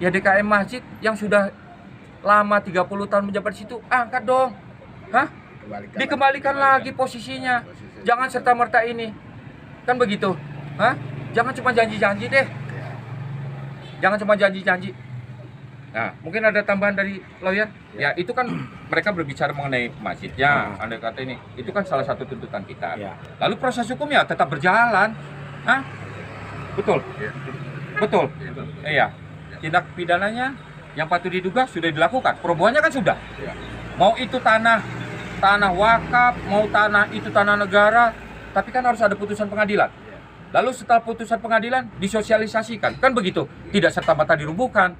Ya DKM masjid yang sudah lama 30 tahun menjabat di situ, angkat dong. Hah? Dikembalikan lagi posisinya. Jangan serta-merta ini. Kan begitu. Hah? Jangan cuma janji-janji deh. Jangan cuma janji-janji. Nah, mungkin ada tambahan dari lawyer? Ya, itu kan mereka berbicara mengenai masjidnya, andai kata ini. Itu kan salah satu tuntutan kita. Lalu proses hukumnya tetap berjalan. Hah? Betul? Betul? Iya. Tindak pidananya yang patut diduga sudah dilakukan. Perobohannya kan sudah. Mau itu tanah wakaf, mau tanah itu tanah negara, tapi kan harus ada putusan pengadilan. Lalu setelah putusan pengadilan disosialisasikan, kan begitu? Tidak serta-merta dirubuhkan.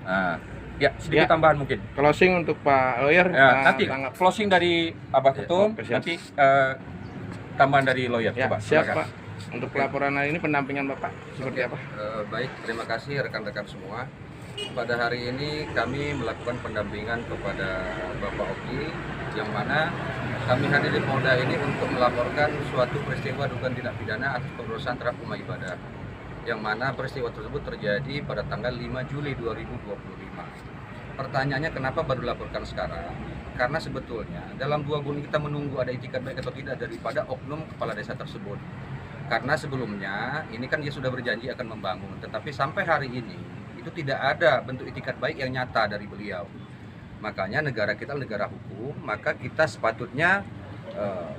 Nah, ya sedikit tambahan mungkin. Closing untuk Pak Lawyer. Ya, nanti closing dari Abah Ketum, nanti tambahan dari lawyer. Ya, coba. Siap Silakan. Pak. Untuk pelaporan hari ini pendampingan Bapak seperti apa? Baik, terima kasih rekan-rekan semua. Pada hari ini kami melakukan pendampingan kepada Bapak Oki, yang mana kami hadir di Polda ini untuk melaporkan suatu peristiwa dugaan tindak pidana atas pemberontakan terhadap rumah ibadah, yang mana peristiwa tersebut terjadi pada tanggal 5 Juli 2025. Pertanyaannya kenapa baru dilaporkan sekarang? Karena sebetulnya dalam 2 bulan kita menunggu ada itikat baik atau tidak daripada oknum kepala desa tersebut. Karena sebelumnya ini kan dia sudah berjanji akan membangun, tetapi sampai hari ini itu tidak ada bentuk itikat baik yang nyata dari beliau. Makanya negara kita negara hukum, maka kita sepatutnya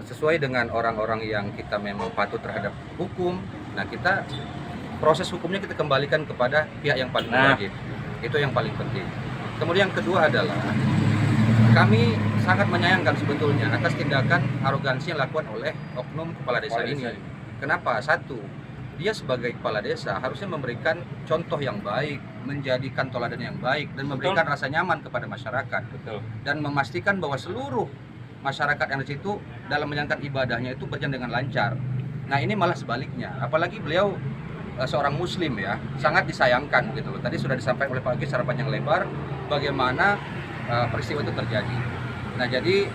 sesuai dengan orang-orang yang kita memang patuh terhadap hukum. Nah, kita proses hukumnya kita kembalikan kepada pihak yang paling wajib. Itu yang paling penting. Kemudian yang kedua adalah kami sangat menyayangkan sebetulnya atas tindakan arogansi yang dilakukan oleh oknum kepala desa ini. Kenapa? Satu, dia sebagai kepala desa harusnya memberikan contoh yang baik, menjadikan teladan yang baik, dan memberikan rasa nyaman kepada masyarakat. Dan memastikan bahwa seluruh masyarakat yang di situ dalam menjalankan ibadahnya itu berjalan dengan lancar. Nah, ini malah sebaliknya. Apalagi beliau seorang muslim ya, sangat disayangkan gitu loh. Tadi sudah disampaikan oleh Pak Oki secara panjang lebar bagaimana peristiwa itu terjadi. Nah, jadi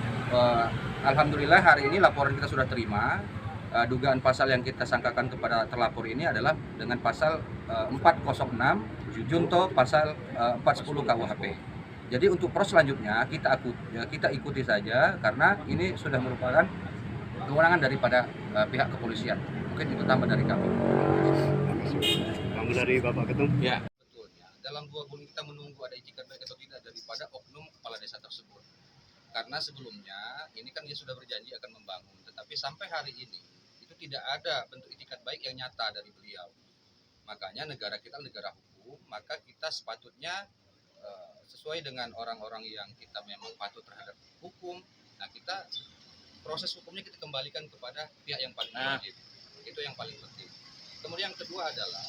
alhamdulillah hari ini laporan kita sudah terima. Dugaan pasal yang kita sangkakan kepada terlapor ini adalah dengan pasal 406 junto pasal 410 KUHP. Jadi untuk proses selanjutnya kita ikuti saja karena ini sudah merupakan kewenangan daripada pihak kepolisian. Mungkin itu tambah dari kami. Kamu dari Bapak Ketum? Ya, betulnya. Dalam 2 bulan kita menunggu ada itikat baik atau tidak daripada oknum kepala desa tersebut. Karena sebelumnya ini kan dia sudah berjanji akan membangun, tetapi sampai hari ini itu tidak ada bentuk itikat baik yang nyata dari beliau. Makanya negara kita negara hukum, maka kita sepatutnya sesuai dengan orang-orang yang kita memang patuh terhadap hukum. Nah, kita proses hukumnya kita kembalikan kepada pihak yang paling wajib. Itu yang paling penting. Kemudian yang kedua adalah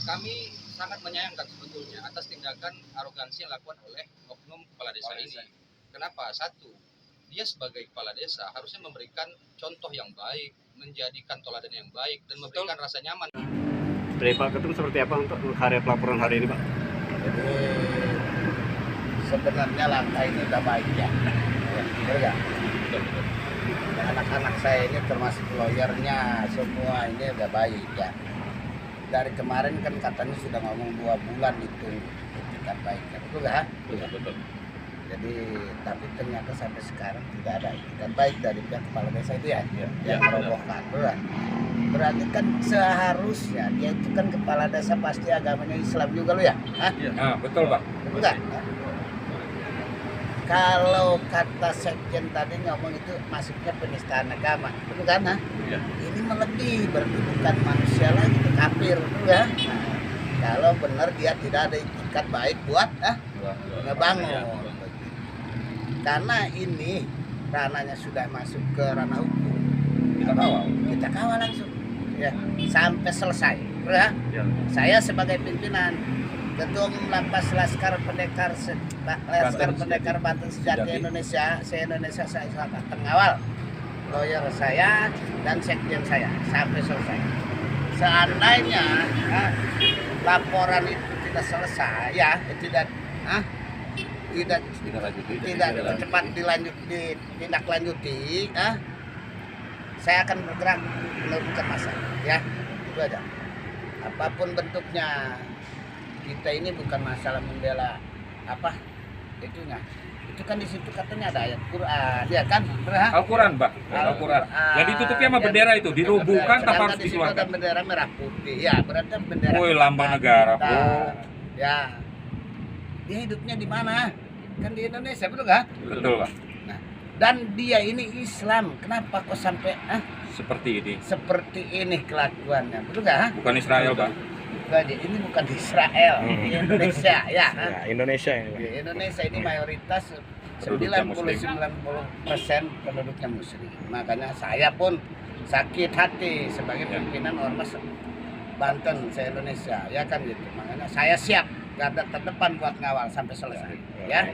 kami sangat menyayangkan sebetulnya atas tindakan arogansi yang dilakukan oleh oknum kepala desa ini. Kenapa? Satu, dia sebagai kepala desa harusnya memberikan contoh yang baik, menjadikan teladan yang baik, dan memberikan rasa nyaman. Dari Pak Ketum seperti apa untuk hari pelaporan hari ini, Pak? Jadi sebenarnya langkah ini udah baik ya. Betul ya? Anak-anak saya ini termasuk lawyernya semua ini udah baik ya. Dari kemarin kan katanya sudah ngomong 2 bulan itu itikat baiknya, betul ya? Betul. Jadi tapi ternyata sampai sekarang tidak ada itikat baik dari pihak kepala desa itu ya, yang merobohkan. Berarti kan seharusnya dia itu kan kepala desa pasti agamanya Islam juga lo ya? Hah? Nah, betul Pak. Enggak. Kalau kata sekjen tadi ngomong itu masuknya penistaan agama, betul kan? Ini melebihi berarti bukan manusia lagi, itu kafir, betul ya? Kalau benar dia tidak ada itikat baik buat ngebangun. Karena ini ranahnya sudah masuk ke ranah hukum, kita kawal langsung ya sampai selesai ya. Saya sebagai pimpinan Ketua Umum Lapas Laskar Pendekar Banten Sejati Indonesia, se-Indonesia saya akan mengawal lawyer saya dan sekjen saya sampai selesai. Seandainya laporan itu tidak selesai ya, tidak cepat ditindaklanjuti, saya akan bergerak menurunkan massa ya, itu aja. Apapun bentuknya kita ini bukan masalah membela apa itunya. Itu kan di situ katanya ada ayat Quran, ya kan? Al-Quran, Mbak. Al-Quran. Yang ditutupnya sama bendera itu, dirubuhkan tanpa harus Sedangkan di situ ada dikeluarkan. bendera merah putih. Ya, berarti bendera. Woi, lambang negara, kita. Bro. Ya. Dia hidupnya di mana? Kan di Indonesia, betul nggak? Betul, Pak. Nah, dan dia ini Islam. Kenapa kok sampai Seperti ini. seperti ini kelakuannya? Betul nggak? Bukan Israel, Pak. Bukan, ini bukan di Israel, di Indonesia, ya. Ya, Indonesia ini. Di Indonesia ini mayoritas Penduduknya Muslim. 90% penduduknya muslim. Makanya saya pun sakit hati sebagai pimpinan Ormas Banten se-Indonesia, ya kan gitu. Makanya saya siap garda terdepan buat ngawal sampai selesai, ya.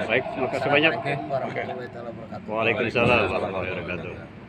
Baik, terima kasih banyak. Assalamualaikum warahmatullahi wabarakatuh. Waalaikumsalam warahmatullahi wabarakatuh.